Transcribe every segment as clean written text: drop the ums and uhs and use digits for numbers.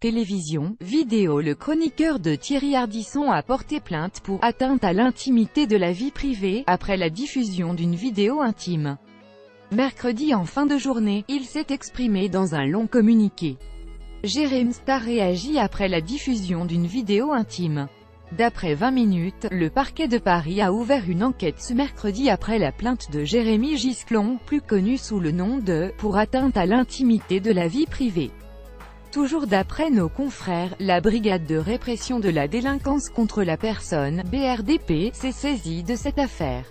Télévision, vidéo. Le chroniqueur de Thierry Ardisson a porté plainte pour atteinte à l'intimité de la vie privée, après la diffusion d'une vidéo intime. Mercredi en fin de journée, il s'est exprimé dans un long communiqué. Jérém Star réagit après la diffusion d'une vidéo intime. D'après 20 minutes, le parquet de Paris a ouvert une enquête ce mercredi après la plainte de Jérémy Gisclon, plus connu sous le nom de « pour atteinte à l'intimité de la vie privée ». Toujours d'après nos confrères, la Brigade de répression de la délinquance contre la personne, BRDP, s'est saisie de cette affaire.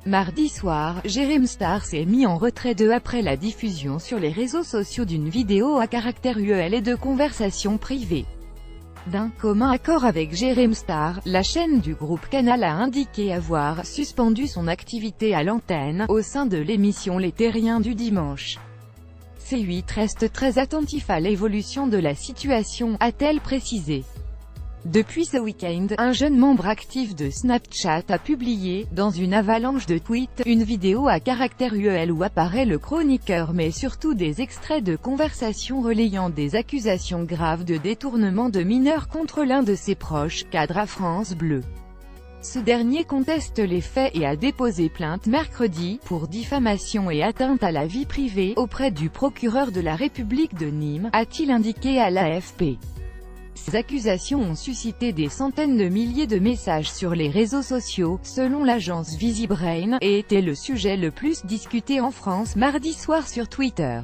Mardi soir, Jérém Star s'est mis en retrait après la diffusion sur les réseaux sociaux d'une vidéo à caractère URL et de conversation privée. D'un commun accord avec Jérém Star, la chaîne du groupe Canal a indiqué avoir suspendu son activité à l'antenne, au sein de l'émission Les Terriens du dimanche. C8 reste très attentif à l'évolution de la situation, a-t-elle précisé. Depuis ce week-end, un jeune membre actif de Snapchat a publié, dans une avalanche de tweets, une vidéo à caractère URL où apparaît le chroniqueur mais surtout des extraits de conversations relayant des accusations graves de détournement de mineurs contre l'un de ses proches, cadre à France Bleu. Ce dernier conteste les faits et a déposé plainte mercredi, pour diffamation et atteinte à la vie privée, auprès du procureur de la République de Nîmes, a-t-il indiqué à l'AFP. Ces accusations ont suscité des centaines de milliers de messages sur les réseaux sociaux, selon l'agence VisiBrain, et était le sujet le plus discuté en France mardi soir sur Twitter.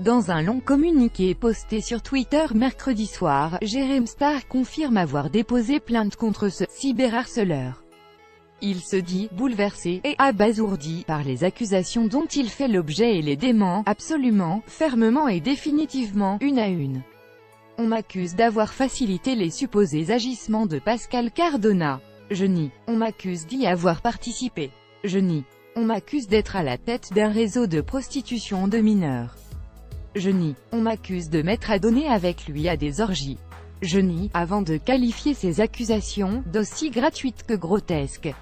Dans un long communiqué posté sur Twitter mercredi soir, Jérém Star confirme avoir déposé plainte contre ce cyberharceleur. Il se dit bouleversé et abasourdi par les accusations dont il fait l'objet et les dément absolument, fermement et définitivement, une à une. On m'accuse d'avoir facilité les supposés agissements de Pascal Cardona. Je nie. On m'accuse d'y avoir participé. Je nie. On m'accuse d'être à la tête d'un réseau de prostitution de mineurs. Je nie. On m'accuse de m'être adonné avec lui à des orgies. Je nie, avant de qualifier ces accusations d'aussi gratuites que grotesques.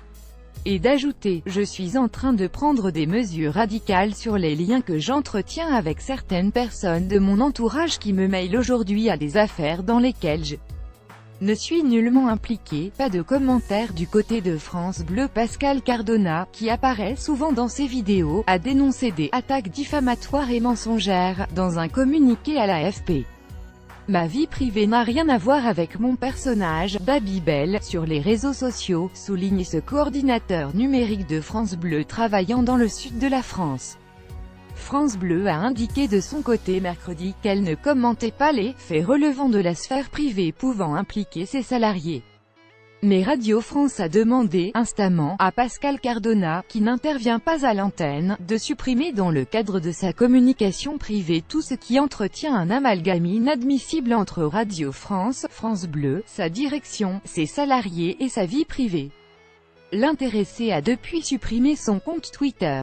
Et d'ajouter, je suis en train de prendre des mesures radicales sur les liens que j'entretiens avec certaines personnes de mon entourage qui me mailent aujourd'hui à des affaires dans lesquelles je ne suis nullement impliqué. Pas de commentaire du côté de France Bleu. Pascal Cardona, qui apparaît souvent dans ses vidéos, a dénoncé des attaques diffamatoires et mensongères, dans un communiqué à l'AFP. Ma vie privée n'a rien à voir avec mon personnage, Babybel, sur les réseaux sociaux, souligne ce coordinateur numérique de France Bleu travaillant dans le sud de la France. France Bleu a indiqué de son côté mercredi qu'elle ne commentait pas les faits relevant de la sphère privée pouvant impliquer ses salariés. Mais Radio France a demandé, instamment, à Pascal Cardona, qui n'intervient pas à l'antenne, de supprimer dans le cadre de sa communication privée tout ce qui entretient un amalgame inadmissible entre Radio France, France Bleu, sa direction, ses salariés et sa vie privée. L'intéressé a depuis supprimé son compte Twitter.